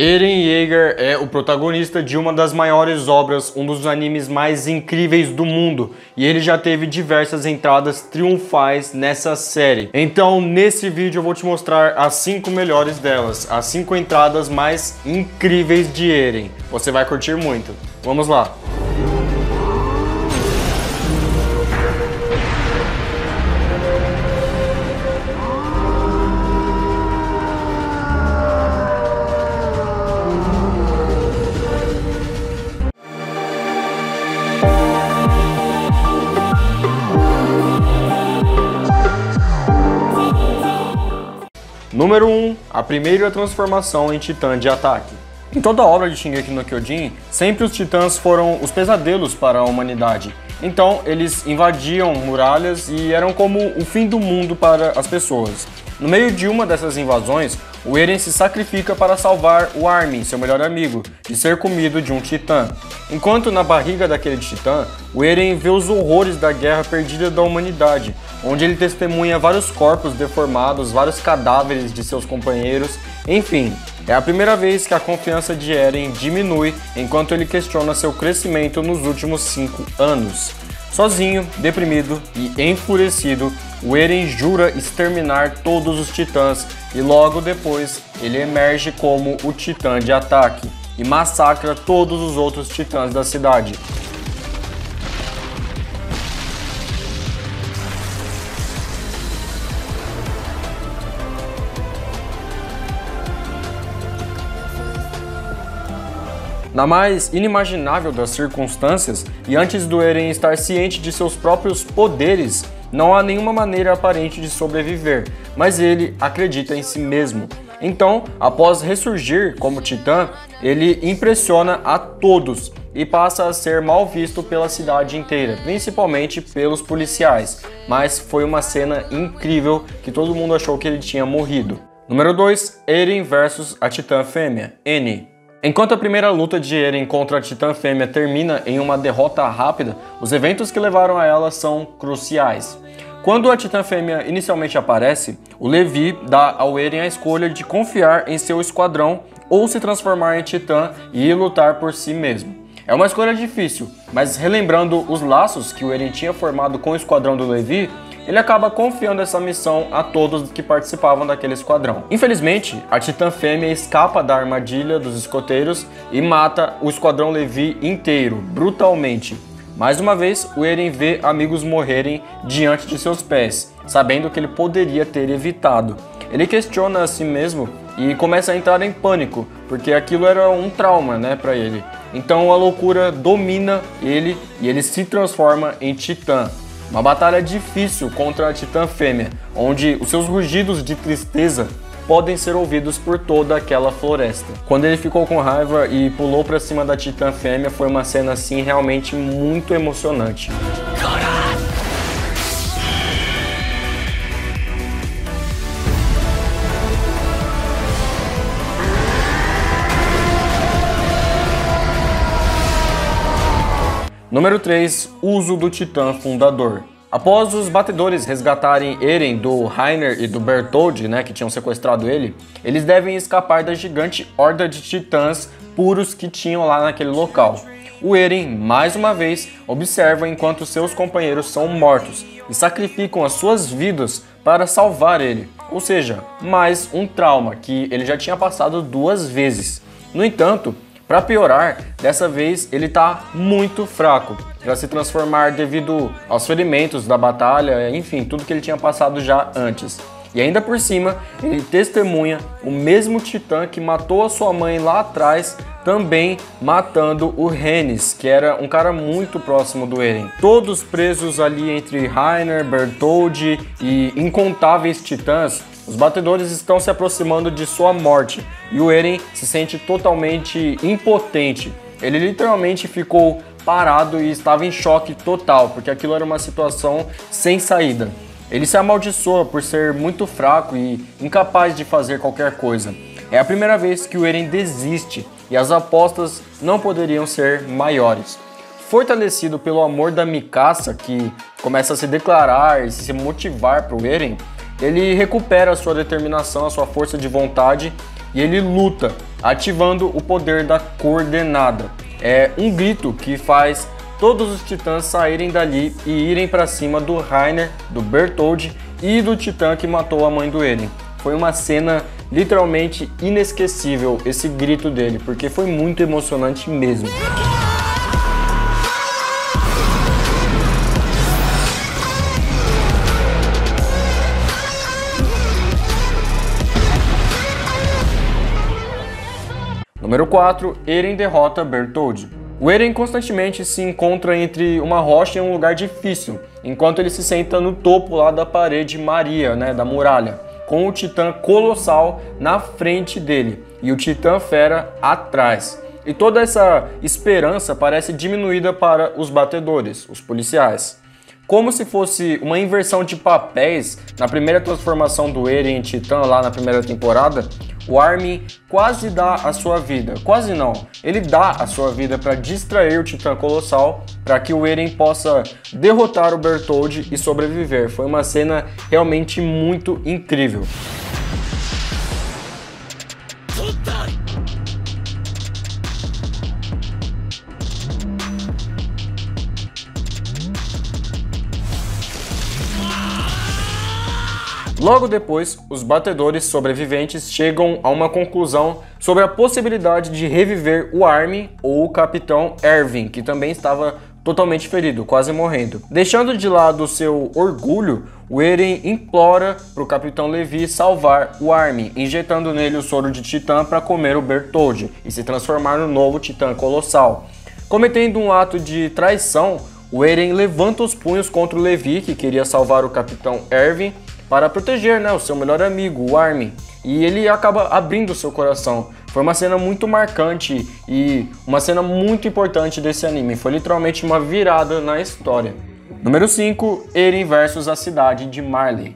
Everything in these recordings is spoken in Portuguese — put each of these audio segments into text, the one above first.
Eren Yeager é o protagonista de uma das maiores obras, um dos animes mais incríveis do mundo, e ele já teve diversas entradas triunfais nessa série. Então, nesse vídeo eu vou te mostrar as 5 melhores delas, as 5 entradas mais incríveis de Eren. Você vai curtir muito. Vamos lá! Número 1. A primeira transformação em titã de ataque. Em toda a obra de Shingeki no Kyojin, sempre os titãs foram os pesadelos para a humanidade. Então, eles invadiam muralhas e eram como o fim do mundo para as pessoas. No meio de uma dessas invasões, o Eren se sacrifica para salvar o Armin, seu melhor amigo, de ser comido de um titã. Enquanto na barriga daquele titã, o Eren vê os horrores da guerra perdida da humanidade, onde ele testemunha vários corpos deformados, vários cadáveres de seus companheiros, enfim. É a primeira vez que a confiança de Eren diminui enquanto ele questiona seu crescimento nos últimos 5 anos. Sozinho, deprimido e enfurecido, o Eren jura exterminar todos os titãs e logo depois ele emerge como o titã de ataque e massacra todos os outros titãs da cidade. Na mais inimaginável das circunstâncias, e antes do Eren estar ciente de seus próprios poderes, não há nenhuma maneira aparente de sobreviver, mas ele acredita em si mesmo. Então, após ressurgir como titã, ele impressiona a todos e passa a ser mal visto pela cidade inteira, principalmente pelos policiais. Mas foi uma cena incrível que todo mundo achou que ele tinha morrido. Número 2. Eren versus a titã fêmea, N. Enquanto a primeira luta de Eren contra a titã fêmea termina em uma derrota rápida, os eventos que levaram a ela são cruciais. Quando a titã fêmea inicialmente aparece, o Levi dá ao Eren a escolha de confiar em seu esquadrão ou se transformar em titã e lutar por si mesmo. É uma escolha difícil, mas relembrando os laços que o Eren tinha formado com o esquadrão do Levi, ele acaba confiando essa missão a todos que participavam daquele esquadrão. Infelizmente, a titã fêmea escapa da armadilha dos escoteiros e mata o esquadrão Levi inteiro, brutalmente. Mais uma vez, o Eren vê amigos morrerem diante de seus pés, sabendo que ele poderia ter evitado. Ele questiona a si mesmo e começa a entrar em pânico, porque aquilo era um trauma, para ele. Então a loucura domina ele e ele se transforma em titã. Uma batalha difícil contra a titã fêmea, onde os seus rugidos de tristeza podem ser ouvidos por toda aquela floresta. Quando ele ficou com raiva e pulou para cima da titã fêmea, foi uma cena assim realmente muito emocionante. Número 3. Uso do titã fundador. Após os batedores resgatarem Eren do Reiner e do Bertholdt, que tinham sequestrado ele, eles devem escapar da gigante horda de titãs puros que tinham lá naquele local. O Eren, mais uma vez, observa enquanto seus companheiros são mortos e sacrificam as suas vidas para salvar ele. Ou seja, mais um trauma que ele já tinha passado 2 vezes. No entanto, para piorar, dessa vez ele está muito fraco para se transformar devido aos ferimentos da batalha, enfim, tudo que ele tinha passado já antes. E ainda por cima, ele testemunha o mesmo titã que matou a sua mãe lá atrás, também matando o Rhaenys, que era um cara muito próximo do Eren. Todos presos ali entre Reiner, Bertholdt e incontáveis titãs, os batedores estão se aproximando de sua morte e o Eren se sente totalmente impotente. Ele literalmente ficou parado e estava em choque total, porque aquilo era uma situação sem saída. Ele se amaldiçoa por ser muito fraco e incapaz de fazer qualquer coisa. É a primeira vez que o Eren desiste e as apostas não poderiam ser maiores. Fortalecido pelo amor da Mikasa, que começa a se declarar e se motivar para o Eren, ele recupera a sua determinação, a sua força de vontade e ele luta ativando o poder da coordenada. É um grito que faz todos os titãs saírem dali e irem para cima do Reiner, do Bertholdt e do titã que matou a mãe do Eren. Foi uma cena literalmente inesquecível, esse grito dele, porque foi muito emocionante mesmo. Número 4. Eren derrota Bertholdt. O Eren constantemente se encontra entre uma rocha e um lugar difícil, enquanto ele se senta no topo lá da parede Maria, da muralha, com o titã colossal na frente dele e o titã fera atrás. E toda essa esperança parece diminuída para os batedores, os policiais. Como se fosse uma inversão de papéis na primeira transformação do Eren em titã lá na primeira temporada, o Armin quase dá a sua vida, quase não, ele dá a sua vida para distrair o titã colossal para que o Eren possa derrotar o Bertholdt e sobreviver. Foi uma cena realmente muito incrível. Logo depois, os batedores sobreviventes chegam a uma conclusão sobre a possibilidade de reviver o Armin ou o Capitão Erwin, que também estava totalmente ferido, quase morrendo. Deixando de lado seu orgulho, o Eren implora para o Capitão Levi salvar o Armin, injetando nele o soro de titã para comer o Bertholdt e se transformar no novo titã colossal. Cometendo um ato de traição, o Eren levanta os punhos contra o Levi, que queria salvar o Capitão Erwin, para proteger o seu melhor amigo, o Armin, e ele acaba abrindo seu coração. Foi uma cena muito marcante e uma cena muito importante desse anime, foi literalmente uma virada na história. Número 5, Eren versus a cidade de Marley.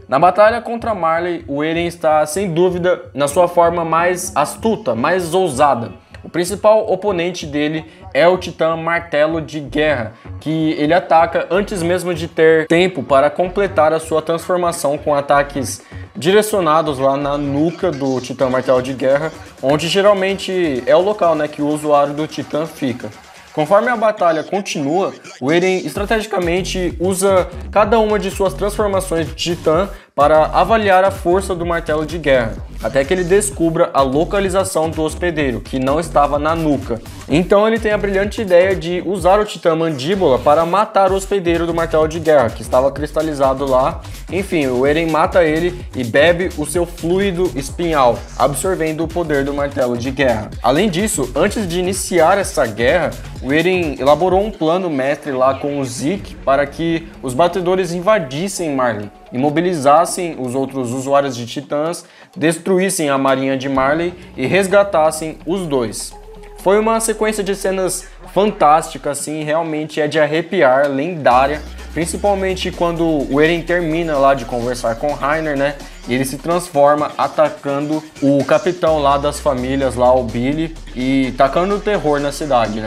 Na batalha contra Marley, o Eren está sem dúvida na sua forma mais astuta, mais ousada. O principal oponente dele é o Titã Martelo de Guerra, que ele ataca antes mesmo de ter tempo para completar a sua transformação com ataques direcionados lá na nuca do Titã Martelo de Guerra, onde geralmente é o local que o usuário do Titã fica. Conforme a batalha continua, o Eren estrategicamente usa cada uma de suas transformações de Titã para avaliar a força do Martelo de Guerra, até que ele descubra a localização do hospedeiro, que não estava na nuca. Então ele tem a brilhante ideia de usar o Titã Mandíbula para matar o hospedeiro do Martelo de Guerra, que estava cristalizado lá. Enfim, o Eren mata ele e bebe o seu fluido espinhal, absorvendo o poder do Martelo de Guerra. Além disso, antes de iniciar essa guerra, o Eren elaborou um plano mestre lá com o Zeke para que os batedores invadissem Marley, imobilizassem os outros usuários de titãs, destruíssem a marinha de Marley e resgatassem os dois. Foi uma sequência de cenas fantástica, assim, realmente é de arrepiar, lendária, principalmente quando o Eren termina lá de conversar com Reiner, e ele se transforma atacando o capitão lá das famílias, lá o Billy, e tacando terror na cidade,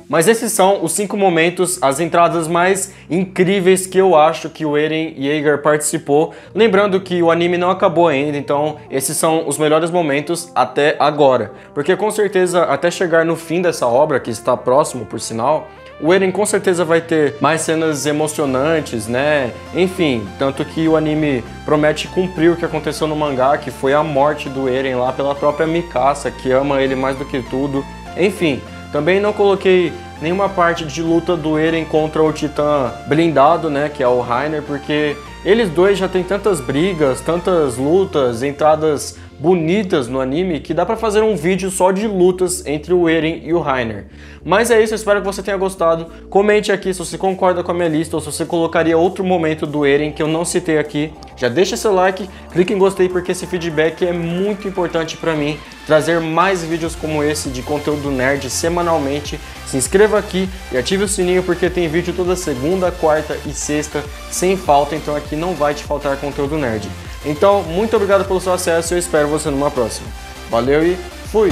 Mas esses são os 5 momentos, as entradas mais incríveis que eu acho que o Eren Yeager participou. Lembrando que o anime não acabou ainda, então esses são os melhores momentos até agora. Porque com certeza, até chegar no fim dessa obra, que está próximo por sinal, o Eren com certeza vai ter mais cenas emocionantes, Enfim, tanto que o anime promete cumprir o que aconteceu no mangá, que foi a morte do Eren lá pela própria Mikasa, que ama ele mais do que tudo. Enfim, também não coloquei nenhuma parte de luta do Eren contra o Titã blindado, que é o Reiner, porque eles dois já têm tantas brigas, tantas lutas, entradas bonitas no anime, que dá pra fazer um vídeo só de lutas entre o Eren e o Reiner. Mas é isso, eu espero que você tenha gostado. Comente aqui se você concorda com a minha lista ou se você colocaria outro momento do Eren que eu não citei aqui. Já deixa seu like, clique em gostei, porque esse feedback é muito importante pra mim trazer mais vídeos como esse de conteúdo nerd semanalmente. Se inscreva aqui e ative o sininho, porque tem vídeo toda segunda, quarta e sexta sem falta, então aqui não vai te faltar conteúdo nerd. Então, muito obrigado pelo seu acesso e eu espero você numa próxima. Valeu e fui!